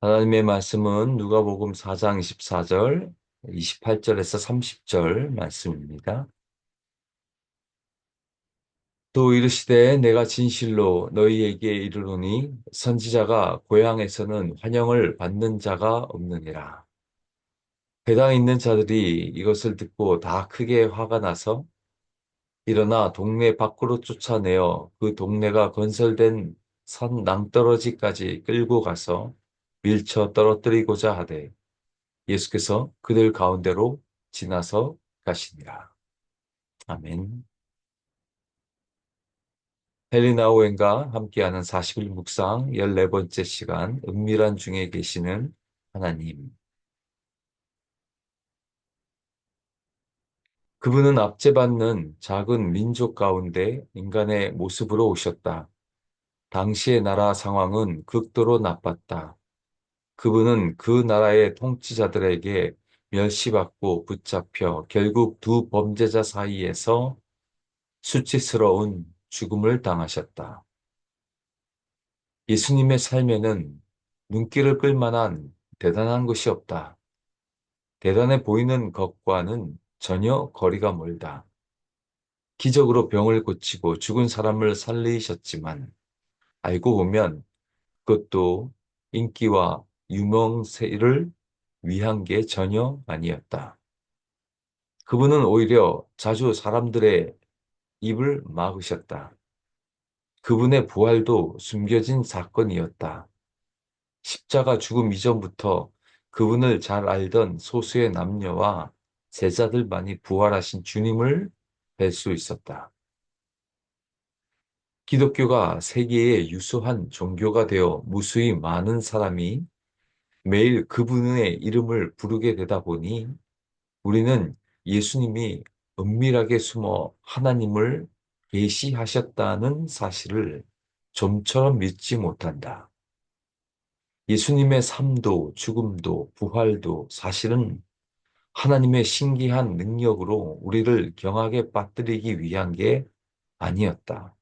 하나님의 말씀은 누가복음 4장 24절, 28절에서 30절 말씀입니다. 또 이르시되 내가 진실로 너희에게 이르노니 선지자가 고향에서는 환영을 받는 자가 없느니라. 배당에 있는 자들이 이것을 듣고 다 크게 화가 나서 일어나 동네 밖으로 쫓아내어 그 동네가 건설된 산 낭떠러지까지 끌고 가서 밀쳐 떨어뜨리고자 하되 예수께서 그들 가운데로 지나서 가시니라. 아멘. 헬리나 오웬과 함께하는 40일 묵상 14번째 시간 은밀한 중에 계시는 하나님. 그분은 압제받는 작은 민족 가운데 인간의 모습으로 오셨다. 당시의 나라 상황은 극도로 나빴다. 그분은 그 나라의 통치자들에게 멸시받고 붙잡혀 결국 두 범죄자 사이에서 수치스러운 죽음을 당하셨다. 예수님의 삶에는 눈길을 끌 만한 대단한 것이 없다. 대단해 보이는 것과는 전혀 거리가 멀다. 기적으로 병을 고치고 죽은 사람을 살리셨지만 알고 보면 그것도 인기와 유명세를 위한 게 전혀 아니었다. 그분은 오히려 자주 사람들의 입을 막으셨다. 그분의 부활도 숨겨진 사건이었다. 십자가 죽음 이전부터 그분을 잘 알던 소수의 남녀와 제자들만이 부활하신 주님을 뵐 수 있었다. 기독교가 세계의 유수한 종교가 되어 무수히 많은 사람이 매일 그분의 이름을 부르게 되다 보니 우리는 예수님이 은밀하게 숨어 하나님을 계시하셨다는 사실을 좀처럼 믿지 못한다. 예수님의 삶도 죽음도 부활도 사실은 하나님의 신기한 능력으로 우리를 경악에 빠뜨리기 위한 게 아니었다.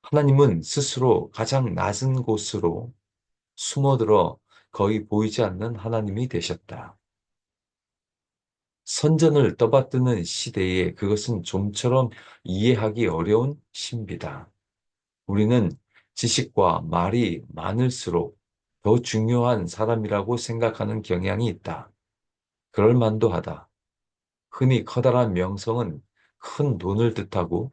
하나님은 스스로 가장 낮은 곳으로 숨어들어 거의 보이지 않는 하나님이 되셨다. 선전을 떠받드는 시대에 그것은 좀처럼 이해하기 어려운 신비다. 우리는 지식과 말이 많을수록 더 중요한 사람이라고 생각하는 경향이 있다. 그럴 만도 하다. 흔히 커다란 명성은 큰 돈을 뜻하고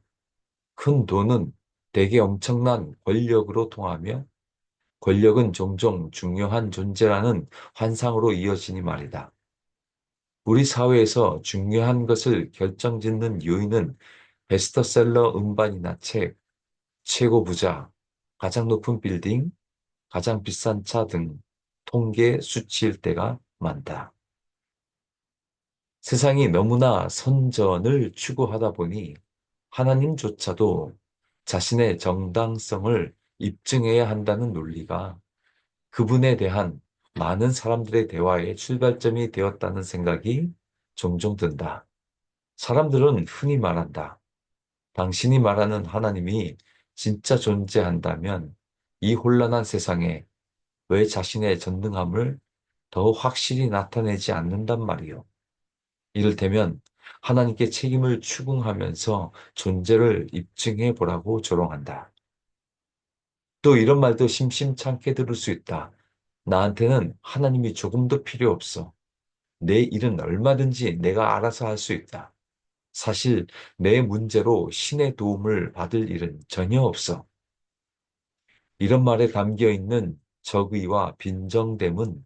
큰 돈은 대개 엄청난 권력으로 통하며 권력은 종종 중요한 존재라는 환상으로 이어지니 말이다. 우리 사회에서 중요한 것을 결정짓는 요인은 베스트셀러 음반이나 책, 최고 부자, 가장 높은 빌딩, 가장 비싼 차 등 통계 수치일 때가 많다. 세상이 너무나 선전을 추구하다 보니 하나님조차도 자신의 정당성을 입증해야 한다는 논리가 그분에 대한 많은 사람들의 대화의 출발점이 되었다는 생각이 종종 든다. 사람들은 흔히 말한다. 당신이 말하는 하나님이 진짜 존재한다면 이 혼란한 세상에 왜 자신의 전능함을 더 확실히 나타내지 않는단 말이요. 이를테면 하나님께 책임을 추궁하면서 존재를 입증해 보라고 조롱한다. 또 이런 말도 심심찮게 들을 수 있다. 나한테는 하나님이 조금도 필요 없어. 내 일은 얼마든지 내가 알아서 할 수 있다. 사실 내 문제로 신의 도움을 받을 일은 전혀 없어. 이런 말에 담겨 있는 적의와 빈정됨은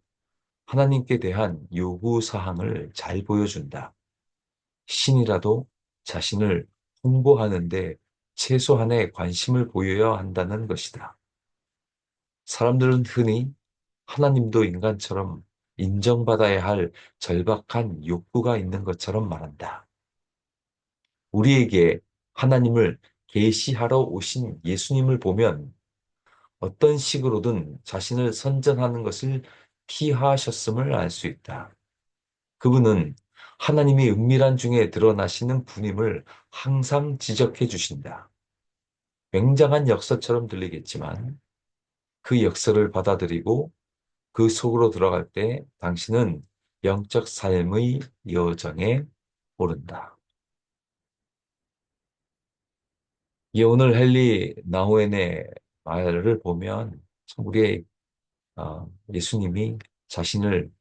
하나님께 대한 요구사항을 잘 보여준다. 신이라도 자신을 홍보하는데 최소한의 관심을 보여야 한다는 것이다. 사람들은 흔히 하나님도 인간처럼 인정받아야 할 절박한 욕구가 있는 것처럼 말한다. 우리에게 하나님을 계시하러 오신 예수님을 보면 어떤 식으로든 자신을 선전하는 것을 피하셨음을 알 수 있다. 그분은 하나님이 은밀한 중에 드러나시는 분임을 항상 지적해 주신다. 굉장한 역사처럼 들리겠지만 그 역사를 받아들이고 그 속으로 들어갈 때 당신은 영적 삶의 여정에 오른다. 이 오늘 헨리 나우엔의 말을 보면 참 우리의 예수님이 자신을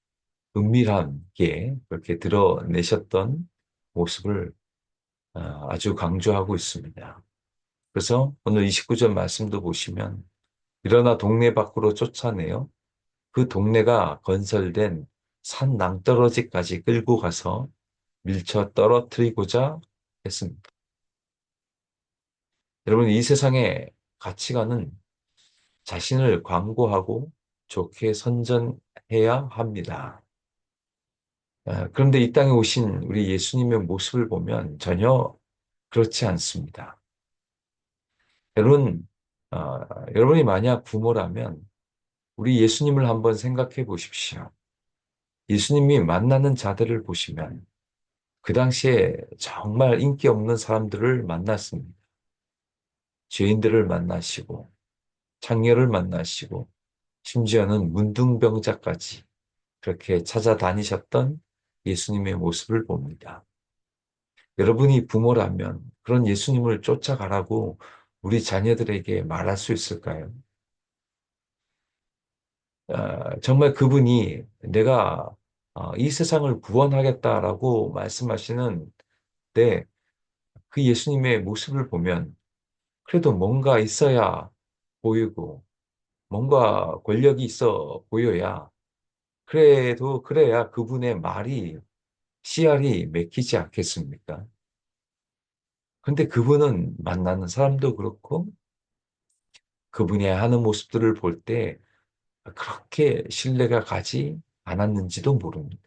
은밀하게 그렇게 드러내셨던 모습을 아주 강조하고 있습니다. 그래서 오늘 29절 말씀도 보시면 일어나 동네 밖으로 쫓아내어 그 동네가 건설된 산 낭떠러지까지 끌고 가서 밀쳐 떨어뜨리고자 했습니다. 여러분, 이 세상의 가치관은 자신을 광고하고 좋게 선전해야 합니다. 그런데 이 땅에 오신 우리 예수님의 모습을 보면 전혀 그렇지 않습니다. 여러분, 여러분이 만약 부모라면 우리 예수님을 한번 생각해 보십시오. 예수님이 만나는 자들을 보시면 그 당시에 정말 인기 없는 사람들을 만났습니다. 죄인들을 만나시고, 창녀를 만나시고, 심지어는 문둥병자까지 그렇게 찾아다니셨던 예수님의 모습을 봅니다. 여러분이 부모라면 그런 예수님을 쫓아가라고 우리 자녀들에게 말할 수 있을까요? 정말 그분이 내가 이 세상을 구원하겠다라고 말씀하시는 때 그 예수님의 모습을 보면 그래도 뭔가 있어야 보이고 뭔가 권력이 있어 보여야 그래도 그래야 그분의 말이 씨알이 맥히지 않겠습니까? 근데 그분은 만나는 사람도 그렇고 그분이 하는 모습들을 볼 때 그렇게 신뢰가 가지 않았는지도 모릅니다.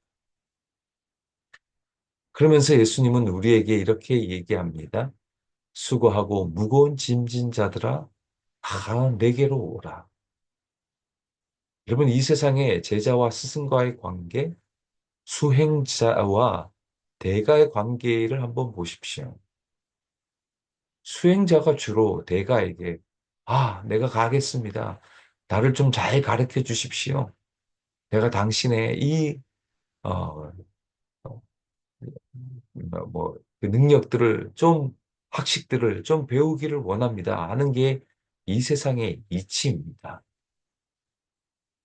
그러면서 예수님은 우리에게 이렇게 얘기합니다. 수고하고 무거운 짐진 자들아 다 내게로 오라. 여러분 이 세상의 제자와 스승과의 관계, 수행자와 대가의 관계를 한번 보십시오. 수행자가 주로 대가에게 내가 가겠습니다. 나를 좀 잘 가르쳐 주십시오. 내가 당신의 이 어, 어, 그 능력들을 좀 학식들을 좀 배우기를 원합니다. 하는 게 이 세상의 이치입니다.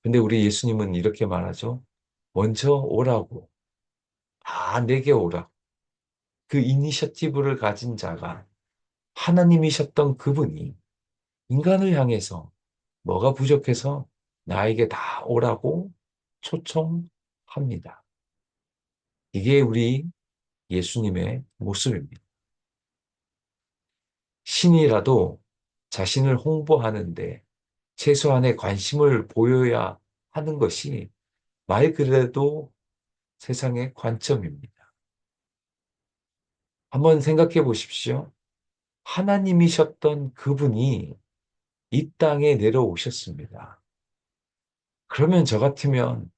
근데 우리 예수님은 이렇게 말하죠. 먼저 오라고. 다 내게 오라. 그 이니셔티브를 가진 자가 하나님이셨던 그분이 인간을 향해서 뭐가 부족해서 나에게 다 오라고 초청합니다. 이게 우리 예수님의 모습입니다. 신이라도 자신을 홍보하는데 최소한의 관심을 보여야 하는 것이 말 그대로 세상의 관점입니다. 한번 생각해 보십시오. 하나님이셨던 그분이 이 땅에 내려오셨습니다. 그러면 저 같으면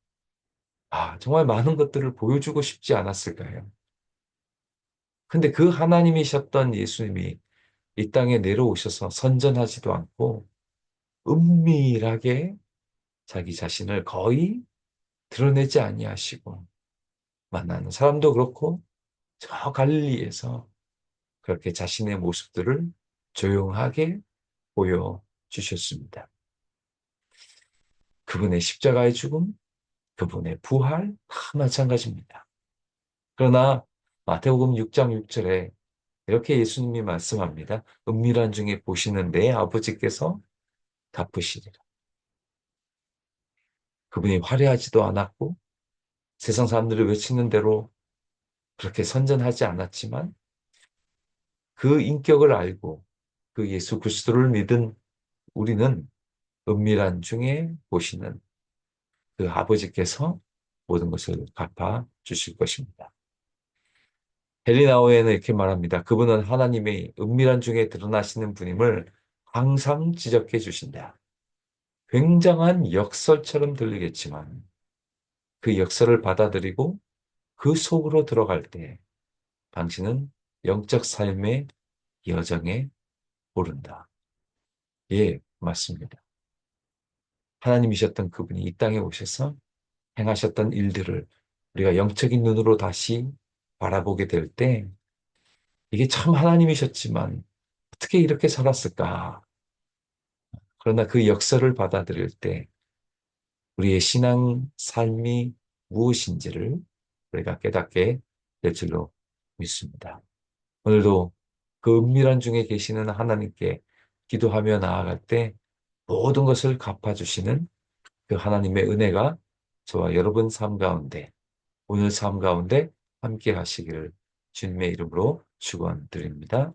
정말 많은 것들을 보여주고 싶지 않았을까요? 근데 그 하나님이셨던 예수님이 이 땅에 내려오셔서 선전하지도 않고 은밀하게 자기 자신을 거의 드러내지 아니하시고 만나는 사람도 그렇고 저 갈릴리에서 그렇게 자신의 모습들을 조용하게 보여주셨습니다. 그분의 십자가의 죽음, 그분의 부활 다 마찬가지입니다. 그러나 마태복음 6장 6절에 이렇게 예수님이 말씀합니다. 은밀한 중에 보시는 내 아버지께서 갚으시리라. 그분이 화려하지도 않았고 세상 사람들이 외치는 대로 그렇게 선전하지 않았지만 그 인격을 알고 그 예수 그리스도를 믿은 우리는 은밀한 중에 보시는 그 아버지께서 모든 것을 갚아 주실 것입니다. 헬리나오에는 이렇게 말합니다. 그분은 하나님의 은밀한 중에 드러나시는 분임을 항상 지적해 주신다. 굉장한 역설처럼 들리겠지만 그 역설을 받아들이고 그 속으로 들어갈 때 당신은 영적 삶의 여정에 오른다. 예, 맞습니다. 하나님이셨던 그분이 이 땅에 오셔서 행하셨던 일들을 우리가 영적인 눈으로 다시 바라보게 될 때, 이게 참 하나님이셨지만 어떻게 이렇게 살았을까? 그러나 그 역사를 받아들일 때 우리의 신앙 삶이 무엇인지를 우리가 깨닫게 될 줄로 믿습니다. 오늘도 그 은밀한 중에 계시는 하나님께 기도하며 나아갈 때 모든 것을 갚아주시는 그 하나님의 은혜가 저와 여러분 삶 가운데, 오늘 삶 가운데 함께 하시기를 주님의 이름으로 축원드립니다.